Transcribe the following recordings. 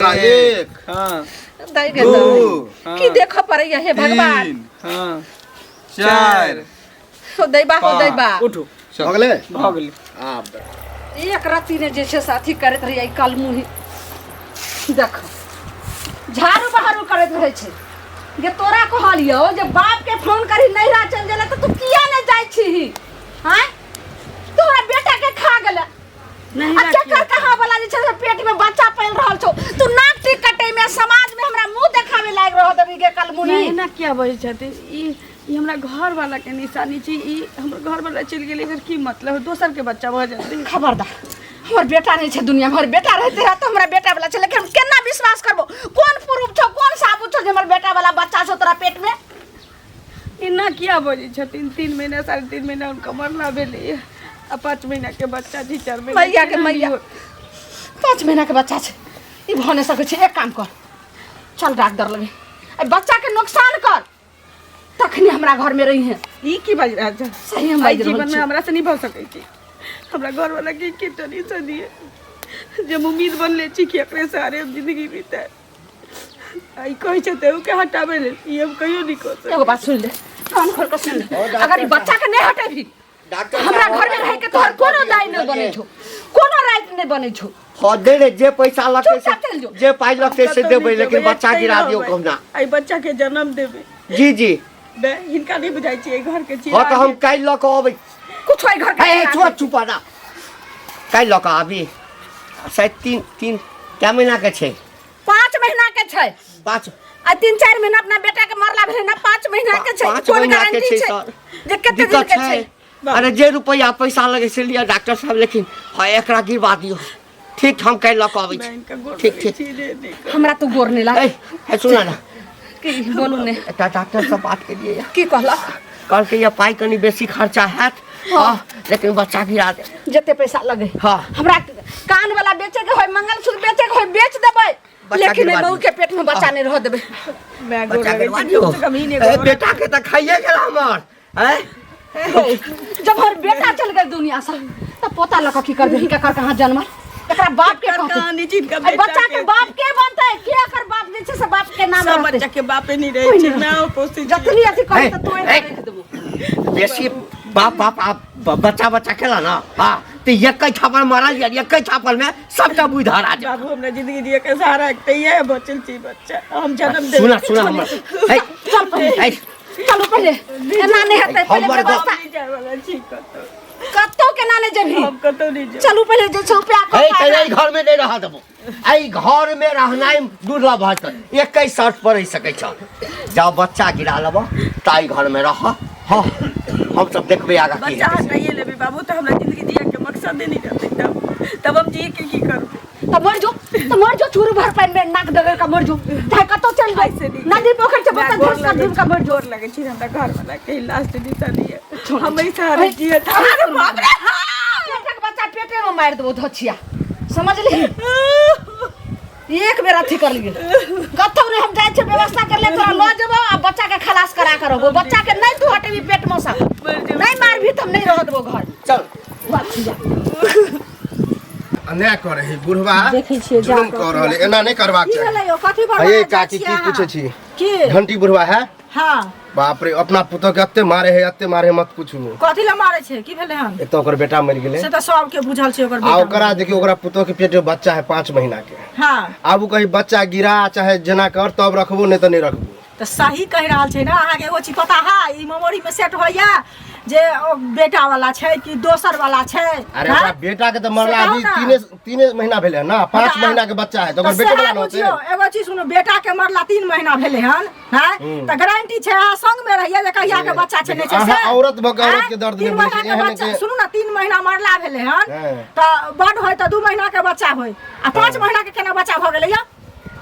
एक की देखो पर हे भगवान चार हो दैबा हो दैबा उठो भगले भगले एक राती ने जैसे साथी करत रही कल मुही देख झाड़ू बहारू करत रहे छे जे तोरा कहलियो जे बाप के फोन करी नैरा चल गेला त तू किया न जाय छी हां तोरा बेटा के खा गेला नहीं अच्छा कर कहां वाला जे छे पेट में बच्चा पैल रहल छौ तू नाक टिक कटे में समाज में हमरा मुंह देखावे लाग रहो दबी के कल मुही नहीं ना क्या बोल छथि ई हमरा घर वाला के निशानी छी ई हमर घर वाला चल गेले एकर की मतलब दोसर के बच्चा भ जाते खबरदार हमर बेटा नहीं छे दुनिया भर बेटा रहते रह तो हमरा बेटा वाला छे लेकिन हम केना विश्वास करबो कौन प्रूफ छौ कौन साबुत छौ जे हमर बेटा वाला बच्चा छौ तोरा पेट में इना क्या बोली छथिन 3 महीना 3.5 महीना उनका मरला भेले आ 5 महीना के बच्चा थी 4 महीना मैया के मैया 5 महीना के बच्चा छे ई भने सके छे एक काम कर चल डॉक्टर लगे ए बच्चा के नुकसान कर तखनी हमरा घर में रही है ई की बाज रहा है सही हम बाज जीवन में हमरा से नहीं भ सकै छी हमरा घर वाला के टनी से दिए जब उम्मीद बनले छी कि एकरे सारे जिंदगी बीते आई कहि छते उ के हटाबे ले ई हम कहियो नहीं कर सके एगो बात सुन ले कान खोल के सुन ले अगर ई बच्चा के नहीं हटे भी डॉक्टर हमरा घर में रह के तोहर कोनो दाई नहीं बने छो कोनो राइट नहीं बने छो हो दे रे जे पैसा लगते जे पाई लगते से देबे लेकिन बच्चा गिरा दियो कहना आई बच्चा के जन्म देबे जी जी बे हिनका नहीं बुझाई छी घर के चीज हां तो हम काई ल के आबै कुछ होई घर के ए छोड़ चुपा ना काई ल के आबी शायद 3 क्या महीना के छे 5 महीना के छे 5 आ 3-4 महीना अपना बेटा के मरला भेले ना 5 महीना के छे 5 महीना के छे सर जे कते दिन के छे अरे जे रुपया पैसा लगे से लिया डॉक्टर साहब लेकिन हां एकरा गिरवा दियो ठीक हम काई ल के आबै ठीक ठीक हमरा तो गोर नहीं लागे ए सुना ना की बोलू ने एटा डॉक्टर से बात के लिए की कहला कल के ये पाई कनी बेसी खर्चा हैत हां लेकिन बच्चा गिरा दे जते पैसा लगे हां हमरा कान वाला बेचे के होय मंगलसूत्र बेचे के होय बेच देबै लेकिन बहू के पेट में बच्चा नहीं रह देबै मैं गोर लगे कमीने ए बेटा के त खाइए गेल हमर हैं जब हर बेटा चल गए दुनिया से तब पता लगा की कर दे का कर कहां जन्म एकरा बाप के कहानी चीज का बच्चा के बाप के बनता है के कर बाप जे छे से बाप के नाम सब बच्चा के बापे नहीं रहे छे मैं पोसी जतनी अथी कर त तोय देख देबो बेसी बाप आप बच्चा खेला ना हां तो एक छापल मारा एक छापल में सबका बुझा आ जा बाबू हमरा जिंदगी जिए के सहारा एकते है बचल छी बच्चा हम जन्म दे सुना हमर ए चलो पहले एना नहीं हेतै पहले व्यवस्था जाय वाला छी कत्तो के नाने जभी हम कतो नहीं जा चलू पहले जे छुपया ए घर में नहीं रह देबो ए घर में रहनाइ दुर्लभ है 21 शर्त पर रह सकै छ जब बच्चा गिरा लेबो ताई घर में रह हां हम सब देखबे आगा की बच्चा हटाइए लेबे बाबू तो हमरा जिंदगी जिए के मकसद नहीं रहते तब हम जी के की करब तब मर जो चूरू भर पाइन में नाक दगर का मर जो चाहे कतो चल जाए से नदी पोखर से बता धस का दिन का मर जोर लगे छी हमरा घर वाला के लास्ट निशानी है हम ही सहारा जिए अरे बाप रे बेटा के बच्चा पेटे में मार देबो धछिया समझ ली एक बेर अथी कर लिए कतो ने हम जाय छे व्यवस्था कर ले तोरा ल जेबो आ बच्चा के खलास करा करबो बच्चा के नहीं तू हटेबी पेट में सा नहीं मार भी तुम नहीं रह देबो घर चल बात जा अन्याय कर रही बुढ़वा देखै छियै जा जुलुम कर रहले एना नहीं करबाक की चाही भेलै यो कथी पर ये चाची की पूछे छी की घंटी बुढ़वा है हां बाप रे अपना पुतो के अत्ते मारे मत पूछू कथी ला मारे छे की भेलै हन एक तो ओकर बेटा मर गेले से त सब के बुझल छे ओकर आ ओकरा देखियो ओकरा पुतो के पेट में बच्चा है 5 महीना के हां आब कहीं बच्चा गिरा चाहे जना कर तब रखबो नहीं तो नहीं रखबो त सही कह रहल छे ना अहाँ के एगो चीज पता है ई मेमोरी में सेट होया जे बेटा वाला छे कि दोसर वाला छे अरे ओकरा बेटा के तो मरला अभी 3 महीना भेले ना 5 महीना के बच्चा है तो ओकर बेटा वाला न होते एगो चीज सुनो बेटा के मरला 3 महीना भेले हन हैं त गारंटी छे अहाँ संग में रहिए जे कहिया के बच्चा छे नहीं छे से औरत भग औरत के दर्द में बोले एहन के सुनो ना 3 महीना मरला भेले हन त बड होय त 2 महीना के बच्चा होय आ 5 महीना के केना बच्चा भ गेलै या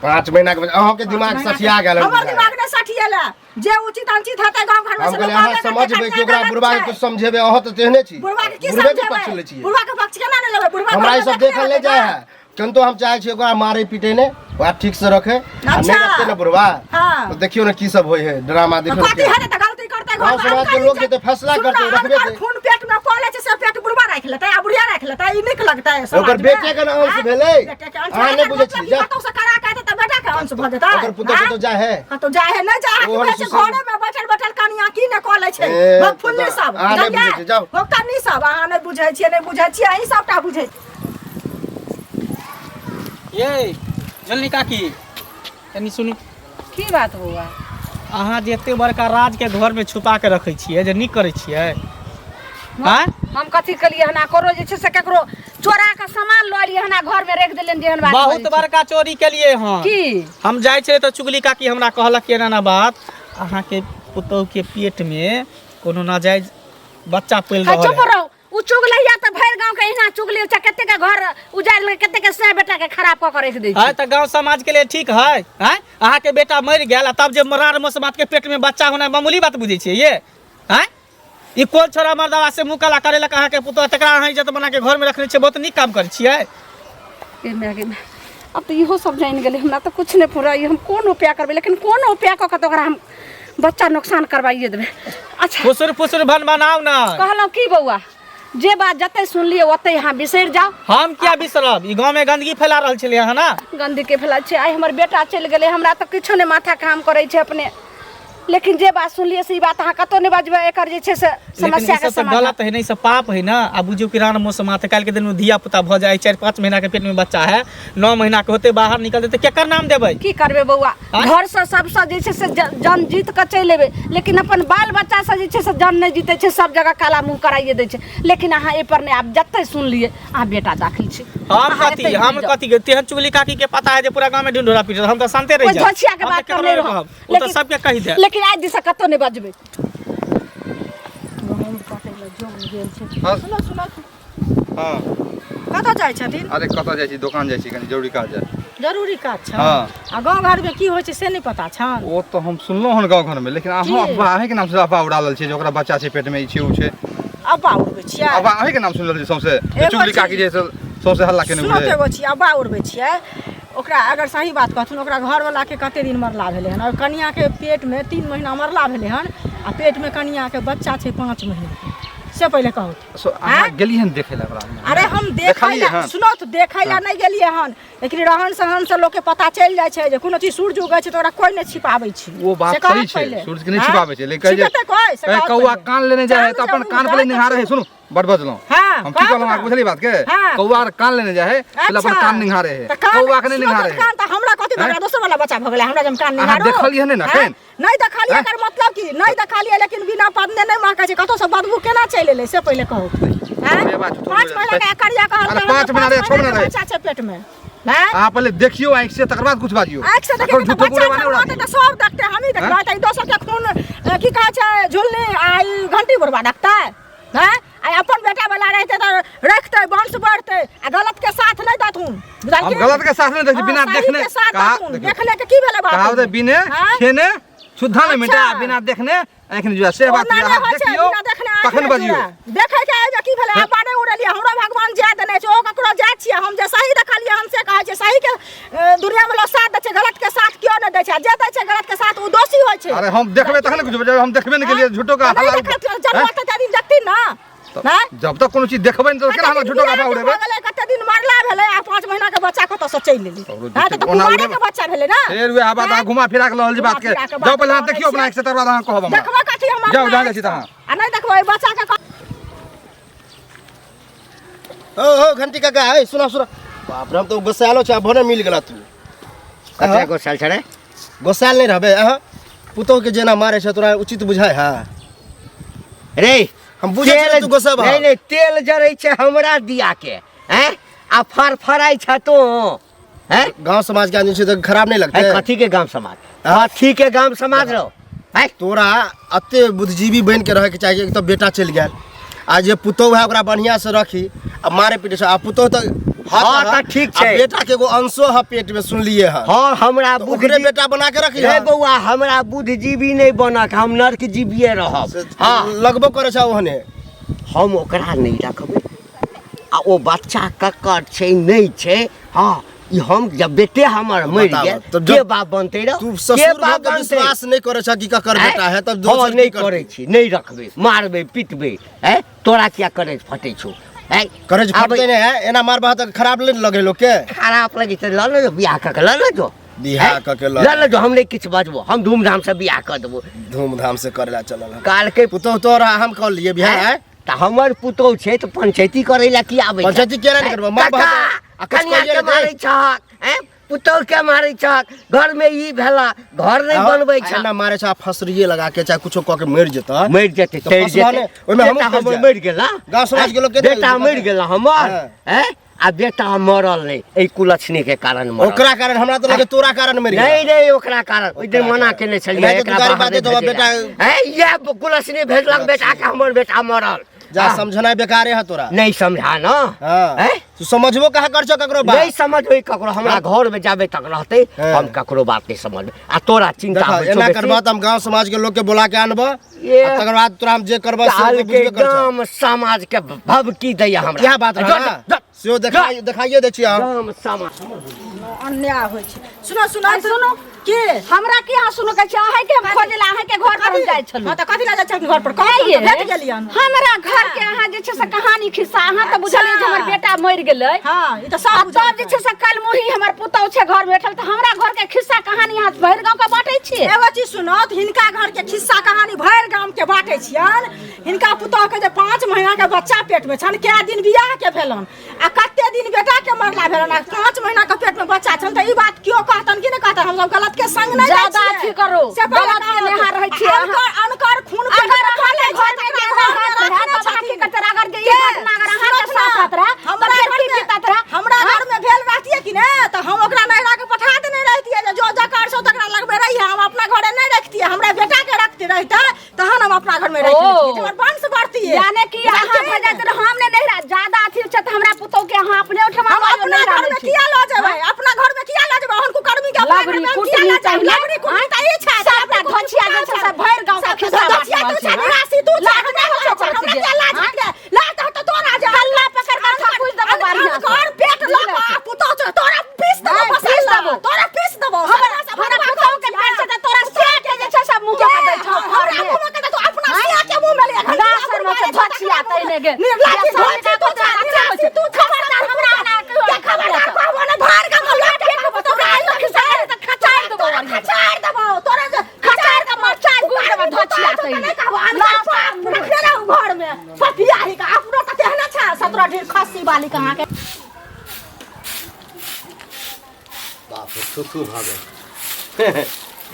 5 महीना के अहाँ के दिमाग सठिया गेल हमर दिमाग ने सठिएला जे उचित अंचित हेतै गांव घर में हम कहले अहाँ समझबे कि ओकरा बुढ़वा के कुछ समझेबे अहाँ तो तेहने छी बुढ़वा के की बुढ़वे के समझेबे पक्ष ले छी बुढ़वा के पक्ष केना ने लेबै बुढ़वा हमरा ई सब देखल ले जाय है किंतु हम चाहे छी ओकरा मारे पीटे ने ओकरा ठीक से रखे आ नहीं रखते ना बुढ़वा तो देखियो ना की सब होय है ड्रामा देखो कथी है त गलती करते गांव समाज के लोग जे फैसला करते रखबे खून पेट में कोले से पेट बुढ़वा राख लेते आ बुढ़िया राख लेते ई निक लगता है ओकर बेटे के नाम से भेलै हां नहीं बुझै छी जा तो से करा के त बेटा के अंश भ जेता ओकर पुतो तो जाय है तो जाय है ना जाय घरे में बैठल कनिया की न क ले छै भगफुल्ली सब जाओ भक्तनी सब अहाँ नहीं बुझै छियै नहीं बुझै छियै अहीं सबटा बुझै ये जल्दी काकी तनी सुनू की बात हुआ अहाँ जे एते बड़का राज के घर में छुपा के रखे छियै जे नीक करे छियै हां हम कथी कलिए हना करो जे छै से ककरो चोरा के सामान ल लिए हना घर में रख देलन जेहन बात बहुत बड़का चोरी के लिए हां की हम जाय छे तो चुगली काकी हमरा कहलक के ना बात अहाँ के पुतौ के पेट में कोनो नाजायज बच्चा पैल रहल चुप रहो उ चुगलैया त भैर गांव के इना चुगली छ कते के घर उजाड़ ले कते के से बेटा के खराब क के रख दै छै है त गांव समाज के लिए ठीक है हैं अहाँ के बेटा मर गेल तब जे मरार मसमात के पेट में बच्चा होना मामूली बात बुझै छियै ये हैं ई कोन छोरा मर्दवा से मुंह काला करे ला कहा के पुतो तकरा अहाँ इज्जत बना के घर में रखने छै बहुत नीक काम करे छियै ए मैगे अब तो इहो सब जान गेले हमरा तो कुछ नहीं पूरा हम कोन उपाय करबे लेकिन कोन उपाय क के तो ओकरा हम बच्चा नुकसान करवाइए देबे अच्छा फुसुर बन बनाओ ना कहलो की बउआ जे बात जते सुन लिए ओते यहाँ बिसर जाओ हम क्या बिसरब ई गांव में गंदगी फैला रहल छलिए है ना गंदगी के फैला छै आई हमर बेटा चल गेले हमरा तो किछो ने माथा काम करे छै अपने लेकिन जे बात सुन लिए से बात अहाँ कतो नहीं बजबे एकर जे छै से समस्या के समाधान गलत है नहीं सब पाप है ना आ बुझियो किरान मौसम आते काल के दिन में धिया पुता भ जाए 4-5 महीना के पेट में बच्चा है 9 महीना के होते बाहर निकलते तो केकर नाम देबै की करबे बउआ घर से सब से जे छै से जान जीत के चल लेबे लेकिन अपन बाल बच्चा से जे छै से जान नहीं जीते छै सब जगह काला मुंह कराइए दे छै लेकिन अहाँ ए पर ने आप जत्ते सुन लिए अहाँ बेटा दाखिल छै हम कथी तेहन चुगली काकी के पता है जे पूरा गांव में ढिंढोरा पीट हम तो शांते रह जाए झोछिया के बात कर ले रहो वो तो सबके कहि दे लेकिन आज दिस कतो नहीं बजबे सुनो सुनो हाँ कतऽ जाइ छथिन अरे कतऽ जाइ छी दुकान जाइ छी कनी जरूरी काज है जरूरी काज छ हाँ आ गांव घर में की होइ छै से नहीं पता छन वो तो हम सुनलो हन गांव घर में लेकिन अहाँ के नाम से अफवाह उड़ालल छै जे ओकरा बच्चा छै पेट में ई छै उ छै अब्बा उड़बै छियै अब अहाँ के नाम सुनल छै सौंसे चुगली काकी जे सौंसे हल्ला केने सुनो बुझे के गो छी अब्बा उड़बै छियै ओकरा अगर सही बात कहथुन ओकरा घर वाला के कते दिन मरला भेले हन और कनिया के पेट में 3 महीना मरला भेले हन आ पेट में कनिया के बच्चा छै 5 महीना से पहले कहू अहाँ गेलिए हन देखे ला ओकरा अरे हम देखै सुनो तो देखै ला नहीं गेलिए हन लेकिन रहन सहन से लोग के पता चल जाय छै जे कोनो चीज सूरज उगै छै तो ओकरा कोई नहीं छिपाबै छै वो बात सही छै सूरज के नहीं छिपाबै छै लेकिन जे कौआ कान लेने जाय है तो अपन कान पे निहारे है सुनो बड़ बजलो हम की कहलौ आके बुझली बात के कौआ कान लेने जाय है तो अपन कान निहारे है कौआ के नहीं निहारे है कान त हमरा कथि हमरा दोसर वाला बच्चा भ गेलै हमरा जम कान निहारो देखलिए ने केन नहीं देखलिए एकर मतलब की नहीं देखलिए लेकिन बिना पदने नहीं महकै छै कतो से बदबू केना चल एले से पहले कहू 5 महीना के करिया कहल 5 महीना रे छोड़ ना बच्चा छै पेट में आप पहले देखियो आंख से तकर बाद कुछ बाजियो आंख से देखियो तो बच्चा तो सब देखते हम ही देखबै त दोसर के खून की कहै छै झुलनी आई घंटी बुरबा देखतै हैं आई अपन बेटा वाला रहते तो रखते वंश बढ़ते आ गलत के साथ नहीं दथुन हम गलत के साथ नहीं देखि बिना देखने देखले के की भेले बात कहावत बिना खेने शुद्धा में मिटा बिना देखने आंख नहीं जुआ से बात देखियो तखन बजियो देखे के आइ की भेले आप बाने उड़लिए हमरा भगवान जा देने छै ओ ककरो जा छियै हम जे सही देखलिए हम से कहै छै सही के दुनिया में लोग साथ दै छै गलत के साथ क्यों नहीं दै छै जे दै छै गलत के साथ उ दोषी होय छै अरे हम देखबे तखन कुछ हम देखबे नहीं के लिए झूठो का हल्ला जन्म त दिन देखती ना जब तक कोनो चीज देखबे नहीं तो केना हम झूठो का उड़ेबे कते दिन मरला भेले आ 5 महीना के बच्चा कत से चल लेली हां त कुमारे के बच्चा भेले ना फेर वे बात घुमा फिरा के लहल जी बात के जाओ पहले हम देखियो अपना एक से तरवा हम कहब देखबा कथि हम जाओ जा छी त आ नहीं देखबै बच्चा के ओ घंटी काका है सुना सुना बाप रे हम तो गोसालो छ भने मिल गेला तू कते गोसाल छड़े गोसाल नहीं रहबे पुतो के जेना मारे छ तोरा उचित बुझाय हां रे हम बुझे छी तू गोसाबा नहीं नहीं तेल जरै छै हमरा दिया के हैं आ फरफराई छ तो हैं गांव समाज के आदमी छै तो खराब नहीं लगते कथी के गांव समाज कथी के गांव समाज रो हैं तोरा अते बुद्धिजीवी बन के रहे के चाहिए एक तो बेटा चल गेल आ जे पुतो है ओकरा बढ़िया से रखी आ मारे पीटे से आ पुतो तो हां त ठीक छै बेटा के एगो अंशो है पेट में सुन लिए है हां हमरा बुद्धि बेटा बना के रखी रे बौआ हमरा बुद्धिजीवी नहीं बनक हम नरक जीविए रहब हां लगबो करे छ ओहने हम ओकरा नहीं रखबै आ ओ बच्चा ककर छै नहीं छै हां ई हम जब बेटे हमर मर गेल तो के बाप बनते रे तू ससुर बाप के विश्वास नहीं करे छ कि ककर बेटा है तब दोसर नहीं करे छी नहीं रखबे मारबे पिटबे हैं तोरा क्या करे फटे छो है करज फटते ने है एना मार बात खराब ले लगे लोग के खराब लगी तो ल लो बियाह कर ल लो जो बियाह क के ल लो जो हमने किछ बजबो हम धूमधाम से बियाह कर देबो धूमधाम से करेला चलल काल के पुतो तोरा हम कर लिए बियाह है त हमर पुतो छै त पंचायती करैला की आबै पंचायती केना नहीं करबो मार बात कन्या के मारै छक हैं पुतो के मारै छक घर में ई भेला घर नहीं बनबै छ ना मारे छ फसरिए लगा के चाहे कुछो क के मर जेता मर जेते तैर जेते ओमे हम मर गेला गांव समाज के लोग के बेटा मर गेला हमर हैं आ बेटा मरल नहीं ए कुलछनी के कारण मरल ओकरा कारण हमरा तो लगे तोरा कारण मर नहीं नहीं ओकरा कारण ओइ दिन मना केने छलिए एकरा बात तो बेटा है ये कुलछनी भेजलक बेटा के हमर बेटा मरल जा समझना बेकारे है तोरा नहीं समझा ना हां तू समझबो कहा कर छ ककरो बात नहीं समझबै ककरो हमरा घर में जाबे तक रहते हम ककरो बात नहीं समझबे आ तोरा चिंता हो एना करबा त हम गांव समाज के लोग के बुला के आनबो तकर बाद तोरा हम जे करबा से बुझबे कर गांव समाज के भभकी दैया हमरा क्या बात है से दिखाइए दे छी हम गांव समाज अन्याय होय छै सुनो सुनो सुनो के हमरा के यहाँ सुनो के चाहे के हम खोजेला है के घर पर जाय छलु हां त कथि ला जाय छ घर पर कहिए भेट गेलियन हमरा घर के यहाँ जे छै से कहानी खिस्सा अहाँ त बुझलिए जे हमर बेटा मर गेलै हां ई त सब तब जे छै से कल मोही हमर पुतौ छै घर बैठल त हमरा घर के खिस्सा कहानी यहाँ भैर गांव के बांटै छी एगो चीज सुनो हिनका घर के खिस्सा कहानी भैर गांव के बांटै छियन हिनका पुतौ के जे 5 महीना के बच्चा पेट में छन के दिन बियाह के भेलन आ कते दिन बेटा के मरला भेलन आ 5 महीना के पेट में बच्चा छन त ई बात क्यों कहतन कि नहीं कहतन हम सब गलत के संग नहीं ज्यादा अथी करो गलत के नेहा रहै छी अनकर खून के अगर हाले घर में बाकी करते अगर जे ये घटना अगर अहाँ के साथ रहा हमरा घर में भेल रहतिए कि ने त हम ओकरा नैरा के पठा देने रहतिए जो जकार सो तकरा लगबे रही हम अपना घरे नहीं रखतिए हमरा बेटा के रखते रहता तहन हम अपना घर में रखतिए हमर वंश बढ़तिए यानी कि अहाँ भेजा त हमने नैरा ज्यादा अथी छ त हमरा पुतौ के अहाँ अपने उठमा अपना घर में किया ल जेबै अपना घर में किया ल जेबै हन कुकर्मी के लगरी कुटनी चाहिए लगरी कुटनी त ई छै अपना धोछिया जे छै से भैर गांव के खिस्सा धोछिया तू छै निरासी तू छै हमरा हो छै हमरा के लाज ला त तोरा जे अल्लाह पकड़ के ठकुस देबो बारी घर पेट लगा पुतौ छै तोरा पीस देबो तोरा पीस देबो हमरा पुतौ के पेट छै तोरा से के जे छै सब मुंह के दै छ हमरा मुंह के तू अपना से के मुंह में ले घंटा सर में धोछिया तैने गे निरासी तू छै तू खबरदार हमरा के खबरदार कहबो ना भार के लाठ के पुतौ के आइ खिस्सा त खचार देबो तोरा खचार के मरचार गुड़ देबो धोछिया तैने कहबो ना रखले रहू घर में पतिया ही का अपनो त तेहना छ 17 ढेर खस्सी वाली कहां के बाप रे सुसु भागे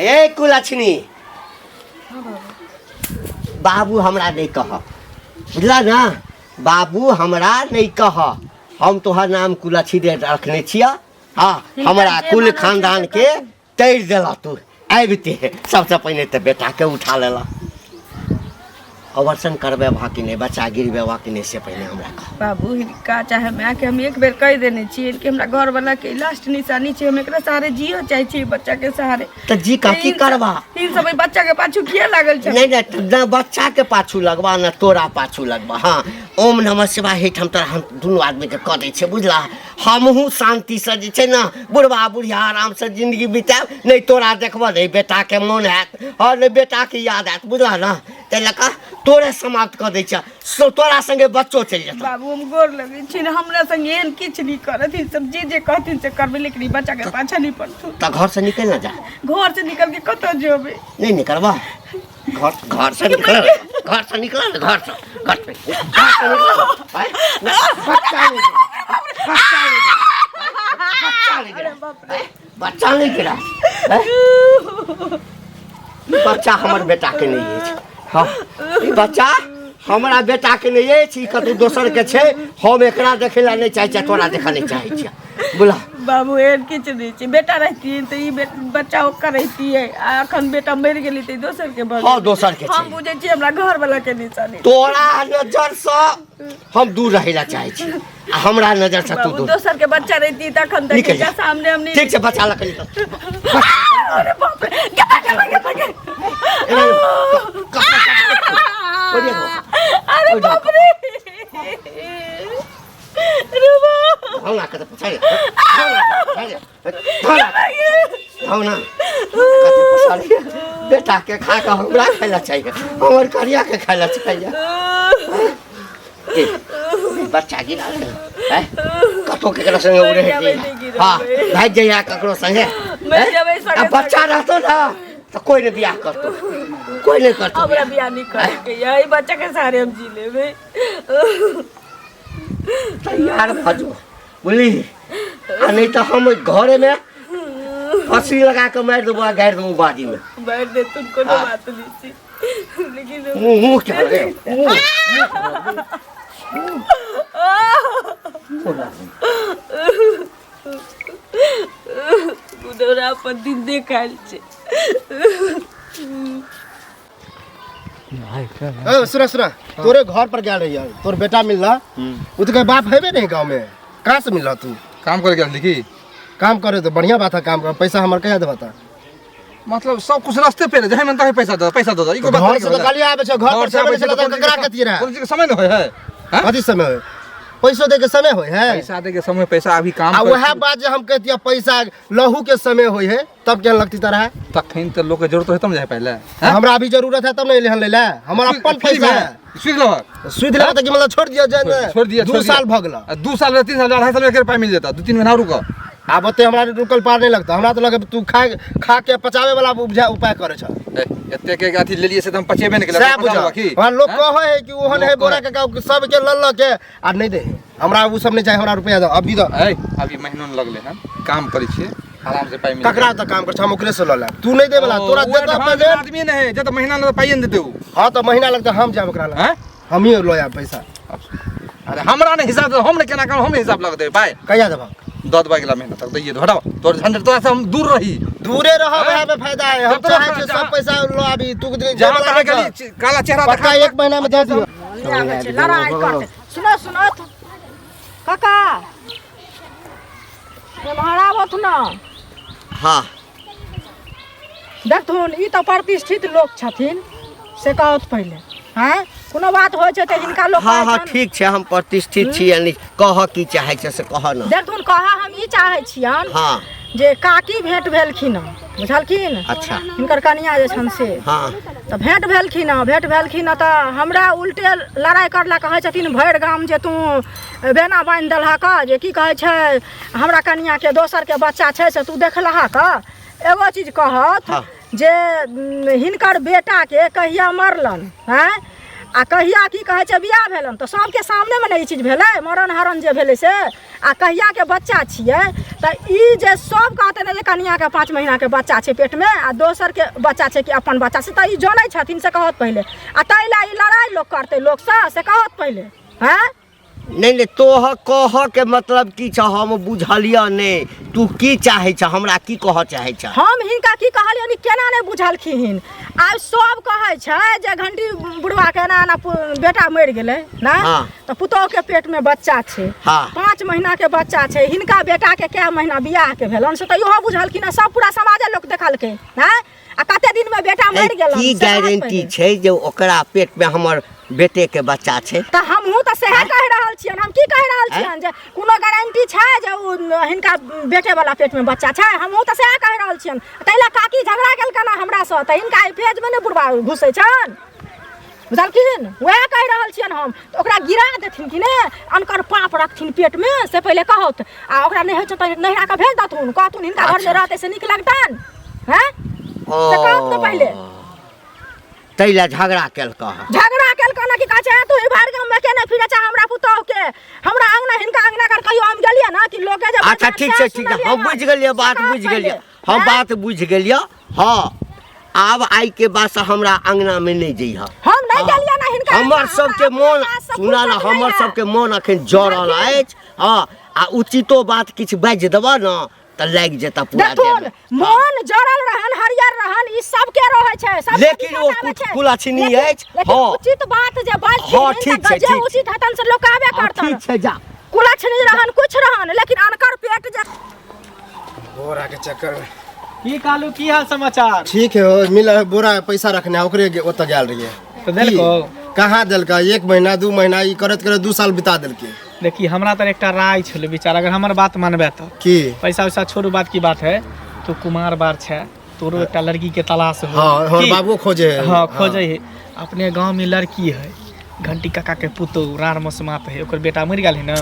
ए कुलछनी बाबू हमरा नहीं कह बुझला ना बाबू हमरा नहीं कह हम तोहर नाम कुलछनी रखने छिया हाँ हमरा कुल खानदान के तैर देला तू आबिते सबसे पहले तो बेटा के उठा लेला अवर्सन करबे बाकी नहीं बच्चा गिरबे बाकी नहीं से पहले हमरा कह बाबू हिनका चाहे मैं के हम एक बेर कह देने छी कि हमरा घर वाला के लास्ट निशानी छै हम एकरा सहारे जियो चाहे छी बच्चा के सहारे तो जी का की करबा इन सब बच्चा के पाछू किया लागल छै नहीं ना बच्चा के पाछू लगबा ना तोरा पाछू लगबा हाँ ओम नमः शिवाय हेठ हम तोरा हम दुनू आदमी के कह दै छै बुझला हमहू शांति से जे छै ना बुढ़वा बुढ़िया आराम से जिंदगी बिताब नहीं तोरा देखबा नहीं बेटा के मोन हैत और नहीं बेटा के याद हैत बुझला ना तै लका तोरे समाप्त कर दै छ तोरा संगे बच्चो चल जेता बाबू हम गोर लगै छी ना हमरा संगे एहन किछ नहीं करत ई सब जे कहथिन से करबे लेकिन ई बच्चा के पाछा नहीं पड़तौ त घर से निकल ना जा घर से निकल के कत जेबे नहीं निकलबा घर से निकल घर से निकल घर से बच्चा नहीं गिरा बच्चा हमर बेटा के नहीं है हाँ ई बच्चा हमरा बेटा के नहीं है कतौ दोसर के छै हम एकरा देखे ला नहीं चाहे तोरा देखा नहीं चाहे छियै बोला बाबू एहन किछ नहीं छै बेटा रहती तो ई बच्चा ओकर रहती है अखन बेटा मर गेली त दोसर के बन हां दोसर के हम बुझे छी हमरा घर वाला के निशानी तोरा नजर से हम दूर रहे ला चाहे छी हमरा नजर से तू दूर दोसर के बच्चा रहती तखन तक के सामने हम नहीं ठीक से बचा ला कनी अरे बाप रे के अरे बाप रे हम ना कते पछाड़ी हम ना कते पछाड़ी बेटा के खा के हमरा खाइला चाहिए हमर करिया के खाइला चाहिए बच्चा गिरा ले हैं कतो केकरा संगे उड़े है हां भाग जइया ककरो संगे मैं जबै संगे अब बच्चा रहतो ना तो कोई ने बियाह करतो कोई नहीं करतो हमरा बियाह नहीं करे यही बच्चा के सारे हम जी लेबे यार भजो बोली आ नहीं तो हम घरे में फांसी लगा के मार देबो गाड़ देबो बाजी में बैठ दे तुमको तो बात नहीं थी लेकिन मुंह क्या रे गुदरा पर दिन देखाल छे सुना तोरे घर पर गया रही तोर बेटा मिलला वो तो कहे बाप है नहीं गांव में कहाँ से मिलला तू काम करे गेल देखी काम करे तो बढ़िया बात है काम कर पैसा हमारे कहे दे बता मतलब सब कुछ रास्ते पे जहे मनता है पैसा दो ई को बात घर से निकाली आबे छ घर पर से आबे चला ककरा कती रहा कौन चीज समय न होय है कथी समय होय पैसो दे के समय होय है पैसा दे के समय पैसा अभी काम आ वह बात जे हम कहतिया पैसा लहू के समय होय है तब क्या लगती तरह तखन तो लोग के जरूरत है तब जाए पहले हमरा अभी जरूरत है तब नहीं लेहन ले ले हमारा अपन पैसा है सुध लो सुध ले तो मतलब छोड़ दिया 2 साल भगला 2 साल 3 साल 2.5 साल के पाई मिल जाता 2-3 महीना रुको आ बते हमरा रुकल पार नहीं लगता हमरा तो लगे तू खा के पचावे वाला उपाय करे छ एते के अथी ले लिए से हम पचेबे नहीं साहब बुझा वहां लोग कहे है कि ओहन है बोरा के गांव सब के लल्ल के आ नहीं दे हमरा वो सब नहीं चाहिए हमरा रुपया दो अभी दो अभी महीनों न लगले हम काम करै छियै आराम से पाई मिल ककरा त काम कर हम ओकरे से ल ले तू नहीं दे वाला तोरा दे तो अपन आदमी नहीं है जब महीना न पाई न देते हां तो महीना लगता हम जाब ओकरा ले हम ही लो या पैसा अरे हमरा ने हिसाब हम ने केना काम हम हिसाब लग दे भाई कहिया देबा 10 बागला महीना तक दैए हटाओ तोर झंडे तो से हम दूर रही दूरे रहो वहां पे फायदा है हम चाहे कि सब पैसा लो अभी तू जमा करे काला चेहरा पक्का 1 महीना में दे दियो लड़ाई करते सुनो काका महारावत ना हां देखथुन ई तो प्रतिष्ठित लोग छथिन से कहत पहले हैं कोनो बात होय छै त हिनका लोग हां ठीक छै हम प्रतिष्ठित छी यानी कह की चाहे छै से कह न देखथुन कहा हम ई चाहे छियन हां जे काकी भेंट भेलखिन बुझलखिन अच्छा हिनकर कन्या जे छन से हां त भेंट भेलखिन त हमरा उल्टे लड़ाई करला कहै छथिन भैर गाम जे तू बेना बांध देलहा का जे की कहै छै हमरा कन्या के दोसर के बच्चा छै से तू देखलहा का एगो चीज कहत जे हिनकर बेटा के कहिया मरलन हैं आ कहिया की कहै छै बियाह भेलन तो सबके सामने में ई चीज भेलै मरण हरण जे भेलै से आ कहिया के बच्चा छियै त ई जे सब कहते ने जे कन्या के 5 महीना के बच्चा छै पेट में आ दोसर के बच्चा छै कि अपन बच्चा से त ई जानै छथिन से कहत पहले आ तैला ई लड़ाई लोग करते लोग से कहत पहले हैं नहीं तोह कह के मतलब की छ हम बुझलिया नहीं तू की चाहे छ हमरा की कह चाहे छ हम हिनका की कहलियनि केना नहीं बुझलखिन आब सब कहै छै जे घंटी बुढ़वा के ना बेटा मर गेलै ना तो पुतोह के पेट में बच्चा छै 5 महीना के बच्चा छै हिनका बेटा के कै महीना बियाह के भेलन से त इहो बुझलखिन सब पूरा समाज लोग देखलकै हैं आ कते दिन में बेटा मर गेलन की गारंटी छै जे ओकरा पेट में हमर बेटे के बच्चा छै त हमहु त सेहे कह रहल छियन हम की कह रहल छियन जे कोनो गारंटी छै जे हिनका बेटे वाला पेट में बच्चा छै हमहु त सेहे कह रहल छियन तैला काकी झगड़ा गेल कना हमरा से त हिनका फेज में ने बुढ़वा घुसै छन बुझलखिन वह कह रहल छियन हम त ओकरा गिरा देथिन कि ने अनकर पाप रखथिन पेट में से पहले कहत आ ओकरा नहीं छ त नहिरा के भेज दथुन कहथुन हिनका घर में रहते से निक लगतन हैं से कहत त पहले तैला झगड़ा केल ना कि काचे तू ही भार गांव में केने फिरे छ हमरा पुतोह के हमरा अंगना हिनका अंगना कर कहियो हम गेलिए ना कि लोग जे अच्छा ठीक है हम बुझ गेलिए बात बुझ गेलिए हम बात बुझ गेलिए हां आब आई के बाद से हमरा अंगना में नहीं जइहा हम नहीं गेलिए ना हिनका हमर सबके मन सुना ना हमर सबके मन अखन जरल अछि हां आ उचितो बात किछ बाज देबा ना त लाग जेता पूरा दिन मन जरल रहन हरियर रहन ई सब के रहै छै सब लेकिन वो कुलाछनी अछि हां उचित बात जे बात हां ठीक छै जे उचित हतन से लोग आबे करतन ठीक छै जा कुलाछनी रहन कुछ रहन लेकिन अनकर पेट जे बोरा के चक्कर में की कालू की हाल समाचार ठीक है मिला बोरा पैसा रखने ओकरे ओत गेल रहिए तो देलको कहाँ देलका 1 महीना 2 महीना ई करत 2 साल बिता देलके देखी हमरा तर एकटा राय छले विचार अगर हमर बात मानबे तो की पैसा वैसा छोड़ू बात की बात है तो कुमार बार छै तोरो एकटा लड़की के तलाश हो हां हमर बाबू खोजे है हां खोजे है अपने गांव में लड़की है घंटी काका के पुतो रार मसमात है ओकर बेटा मर गेल है ना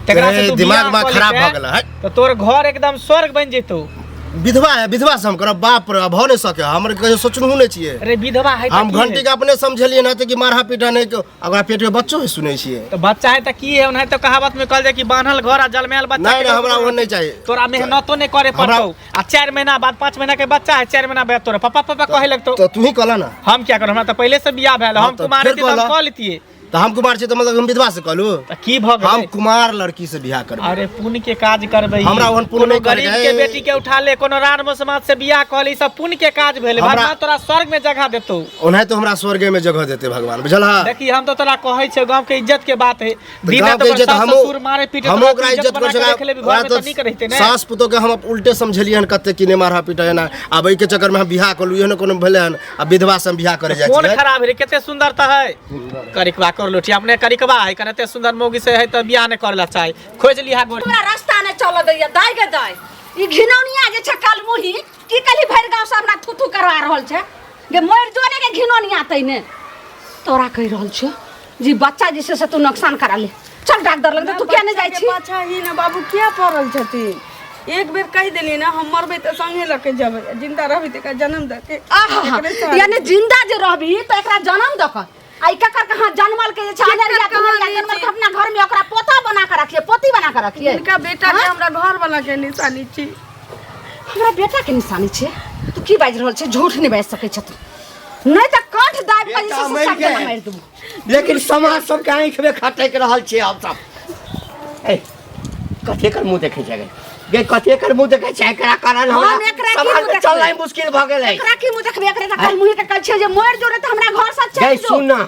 तेकरा से तू दिमाग में खराब भ गेल है तो तोर घर एकदम स्वर्ग बन जेतो। विधवा है, विधवा से हम करब बाप रे भ नहीं सके हमर कहियो सोचनहु नहीं छिए। अरे विधवा है हम घंटी के अपने समझलिए ना कि मारहा पीटा नहीं अगर पेट में बच्चो है सुनै छिए। तो बच्चा है त की है उन्हें तो कहावत में कहल जाय कि बांधल घर आ जलमेल बच्चा नहीं हमरा वो नहीं चाहिए। तोरा मेहनतो नहीं करे पड़तो आ 4 महीना बाद 5 महीना के बच्चा है 4 महीना बाद तोरा पापा पापा कहे लगतो तो तू ही कहला ना। हम क्या करूं हमरा तो पहले से बियाह भेल हम तो कुमार फिर थी तो हम कहला। कह लेतिए तो हम कुमार छी तो मतलब हम विधवा से कहलू त की भ गेल हम कुमार लड़की से बियाह करब। अरे पुण्य के काज करबै हमरा ओहन पुण्य नहीं करे गरीब के बेटी के उठा ले कोनो राम समाज से बियाह कहली सब पुण्य के काज भेले भगवान तोरा स्वर्ग में जगह देतो। ओनाहे तो हमरा स्वर्ग में जगह देते भगवान बुझलहा। देखी हम तो तोरा कहै छै गांव के इज्जत के बात है गांव के इज्जत हम ससुर मारे पीटे हम ओकरा इज्जत कर सका सास पुतो के हम उल्टे समझलिए हन कते कि ने मारहा पीटा है ना। अब ए के चक्कर में हम बियाह करलू एहन कोनो भेले हन अब विधवा से हम बियाह करे जाय कौन छी। खराब है केते सुंदरता है करिकवा कर लोठी अपने करिकवा है करते सुंदर मोगी से है तो बियाह ने करला चाहे खोज लिहा गोड़ पूरा रास्ता ने चल दैया दाई के दाई ई घिनौनिया जे छ काल मुही की कली भर गांव सब ना थुथु करवा रहल छै गे मोर जोने के घिनौनिया तै ने तोरा कह रहल छ जी बच्चा जैसे से तू नुकसान करा ले चल डॉक्टर लग तू क्या नहीं जाय छी। पाछा ही ना बाबू क्या पड़ल छथिन एक बेर कह देली ना हम मरबे त संगे लके जेबै जिंदा रहबे त का जन्म द के यानी जिंदा जे रहबी तो एकरा जन्म द के आई का कर कहां जन्मल के छ अनरिया जन्मल के अपना घर में ओकरा पोता बना के रखिए पोती बना के रखिए। इनका बेटा के हमरा घर वाला के निशानी छी हमरा बेटा के निशानी छे तू की बाज रहल छे झूठ नहीं बाज सकै छ तू नहीं त कंठ दाब के जैसे सब के मार दूं। लेकिन समाज सब के आंख में खटै के रहल छी हम सब। ए कथे कर मुंह देखे छै गे कथे कर मुंह देखे छै एकरा कारण हमरा समाज में चलनाइ मुश्किल भ गेल है। एकरा की मुंह देखबे एकरा त कल मुंह के कल छे जे मोर जोरे त हमरा घर से चल गई सुन ना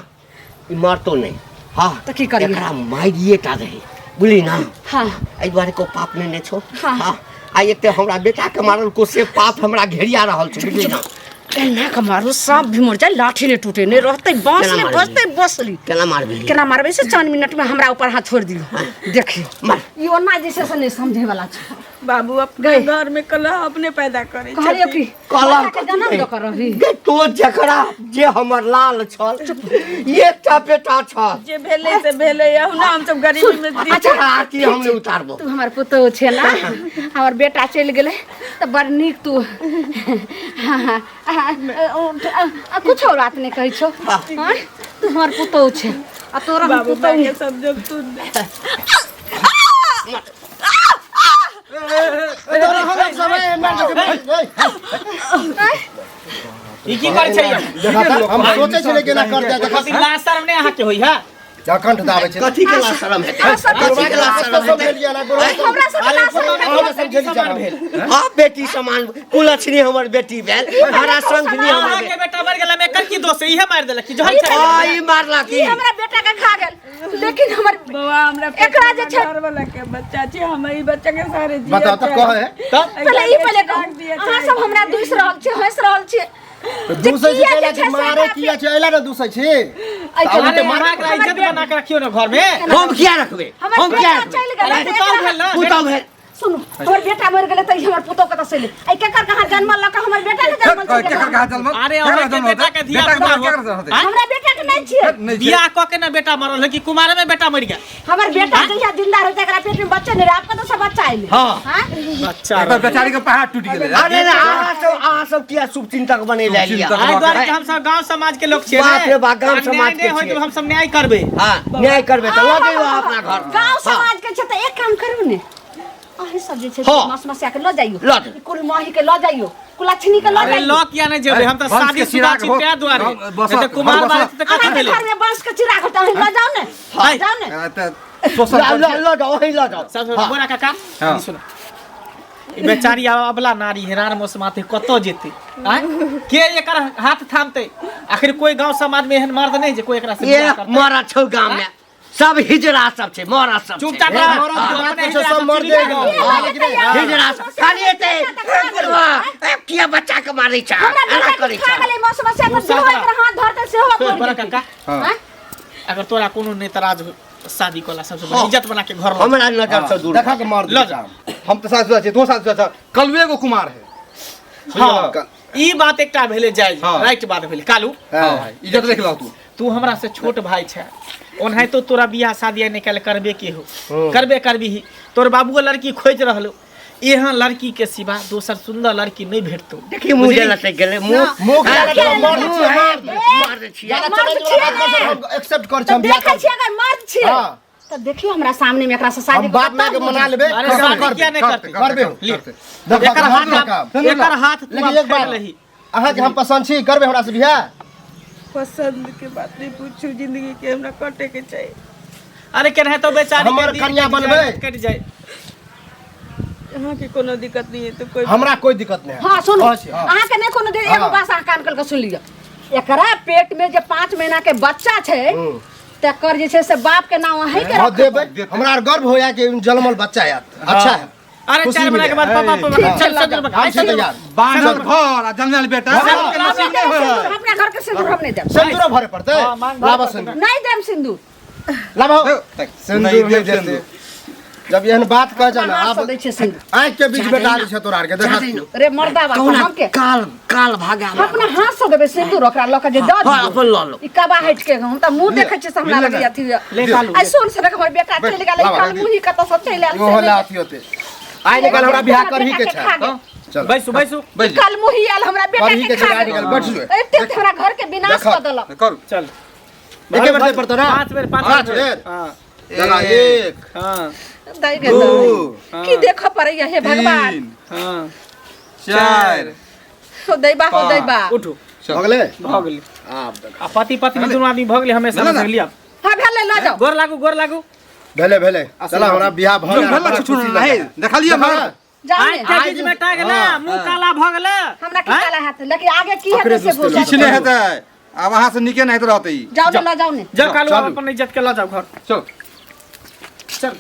ई मारतो नहीं। हां तो की करिए एकरा मारिए टा रही बुझली ना। हां एहि दुआरे को पाप नहीं ने छो। हाँ। हां आ एक ते हमरा बेटा के मारल को से पाप हमरा घेरिया रहल छै बुझली ना। एना के मारू सब भी मर जाए लाठी ने टूटे ने रहते बांस ने बसते बसली केना मारबी केना मारबे से 4 मिनट में हमरा ऊपर हाथ छोड़ दियो देखियो मार ई ओना जैसे से नहीं समझे वाला छ बाबू अपने घर में कलह अपने पैदा करे कहलियो की कलह के जन्म द कर रही गे तो जकरा जे हमर लाल छल एकटा बेटा छल जे भेले से भेले यहुना हम सब गरीबी में दी अच्छा आरती हमने उतारबो तू हमर पुतो छे ना हमर बेटा चल गेले त बड़ नीक तू कुछ और बात नहीं कहि छो हां तू हमर पुतो छे आ तोरा हम बाबू पुतो के सब जब तू ई की कर छै हम सोचे छले केना करते देखा कथि लाज शर्म नहीं अहाँ के होई है जा कंठ दाबे छै कथी के ला शरम है कथी के ला शरम समझलिए ना गुरु हमरा से समझली जा हां बेटी समान कुलछनी हमर बेटी भेल हमरा संगनी अहाँ हमर के बेटा मर गेला में कर की दोष इहे मार देलक की जहर छै आई मारला की हमरा बेटा के खा गेल लेकिन हमर बाबा हमरा एकरा जे छै घर वाला के बच्चा छै हम ई बच्चा के सारे जी बताओ तो कहे पहले ई पहले अहाँ सब हमरा दुस रहल छी हंस रहल छी दूसरे से कहला कि मारे किया छै एला ना दूसै छी अरे मारा के इज्जत बना के रखियो ना घर में हम किया रखबे हम किया चल रखबे गेल पुतौ भेल ना पुतौ भेल सुनो हमर बेटा मर गेले त हमर पुतो कत से ले आई केकर कहां जन्म ल के हमर बेटा के जन्म केकर कहा जन्म अरे हमर के बेटा के धिया पुता हो हमरा बेटा के नहीं छिए बियाह क के ना बेटा मरल है कि कुमार में बेटा मर गया हमर बेटा जहिया जिंदा रह एकरा पेट में बच्चा नहीं रहे आपका तो सब बच्चा आइले हां अच्छा बेचारी के पहाड़ टूट गेले अरे ना अहाँ सब किया शुभ चिंतक बने ले लिया आई द्वारा हम सब गांव समाज के लोग छियै बाप रे बाप, गाँव समाज के छियै। हम सब न्याय करबे हां न्याय करबे त ल जइयो अपना घर गांव समाज के छ त एक काम करू ने अहे सब जे छै हाँ। मसमसिया के ल जाइयो ल जाइयो। कुल माही के ल जाइयो कुलछनी के ल अरे जाइयो लोग किया नहीं जेबे हम तो वंश के शादी शुदा चिराग छी हो। ते द्वारे बस- ते कुमार बस- वाले ते कथि हमारे भेले घर में बांस के चिराग होता है ल जाओ ने हाय। जाओ ने ल जाओ वही ल जाओ सब बोरा काका हाँ। सुनो ई बेचारी अबला नारी हैरान मोस माथे कतो जेते आय के एकर हाथ थामते आखिर कोई गांव समाज में एहन मर्द नहीं जे कोई एकरा से ये बियाह करतै? मारा छौ गांव में सब हिजरा सब छे मारा सब चुपचाप छे। रह मरद के बात अपने पूछो, सब मर हिजरा जाएगा। हिजरा सब खाली एते किया बच्चा के मारै छ हमरा एना बेटा करै के खा छ गेले मसमसिया के जो एकरा हाथ धरते से हो बोरा काका हां अगर तोरा कोनो नेतराज शादी कोला सबसे बड़ी इज्जत बना के घर ला हमरा नजर से दूर देखा के मार ल दे जा। हम तो साथ छे दो साथ छे कलवे को कुमार है हाँ ई बात एकटा भेले जायज हाँ। राइट बात भेले कालू हां इज्जत देख ला तू तू हमरा से छोट भाई छै ओनाहे तो तोरा बियाह शादी निकाल करबे के हो करबे करबी ही तोर बाबू लड़की खोज रहलो यहाँ लड़की के सिवा दोसर सुंदर लड़की नहीं भेटतो देखिए मुझे लटक गेले मुंह मार दे छिया हम एक्सेप्ट कर छी हम बियाह देखै छी अगर मर्द छी तो देखियो हमरा सामने में एकरा से शादी हम बाप मां के मना लेबे अरे शादी क्या नहीं करते करबे एकर हाथ तू लेकिन एक बार लही अहाँ के हम पसंद छी करबे हमरा से बियाह पसंद के बात नहीं पूछू जिंदगी के हमरा कटे के चाहिए अरे केनहे तो बेचारी हमर कन्या बनबे कट जाए यहाँ की कोनो दिक्कत नहीं है तो कोई हमरा कोई दिक्कत नहीं है हां सुनो अहाँ के नहीं कोनो दे एगो बात अहाँ कान खोल के सुन लियो एकरा पेट में जे 5 महीना के बच्चा छै तकर जे छै से बाप के नाम है के हां देबे हमरा गर्व होया कि जन्मल बच्चा है अच्छा है अरे 4 महीना के बाद पापा चल चल यार बांधल घर आ जन्मल बेटा अपना घर के सिंदूर हम नहीं देब सिंदूर भरे पड़ते लावा सिंदूर नहीं देब सिंदूर लावा सिंदूर नहीं देते जब यहन बात कह जाना आप दै छै सिंदूर आंख के बीच में डाल छै तोरा के देखा रे मर्दा बाप हम के काल भागा अपना हाथ से देबे सिंदूर ओकरा ल के जे द हां अपन ल लो ई कबा हट के हम त मुंह देखे छै हमरा लगे अथी आई सुन से देख हमर बेटा चल गेल काल मुही कत सब चल आयल वो होला अथी होते आइ निकल हमरा बियाह करही के छै चल बैसु बैसु काल मुही आयल हमरा बेटा करही के छै निकल बैठ जो एते हमरा घर के विनाश कर देलक कर चल एके बार पड़तो ना 5 बेर 5 बेर हां चला एक हां दई रे दई की देख पड़ै हे भगवान हां 4 हो दैबा उठो भगले भगली आप आ पति पत्नी दोनों आदमी भगले हमेशा समझ लिया हां भेले ल जाओ गोर लागू भेले चला हमरा बियाह भ भला छुछु नहीं देखा लिया जाओ आज के बीच में टाग ना मुंह काला भ गेले हमरा की काला हाथ लेकिन आगे की हेतै से बोल किछ नहीं हेतै अब वहां से निके नहीं तो रहते जाओ ल जाओ ने जा कालू अपन इज्जत के ल जाओ घर चल चल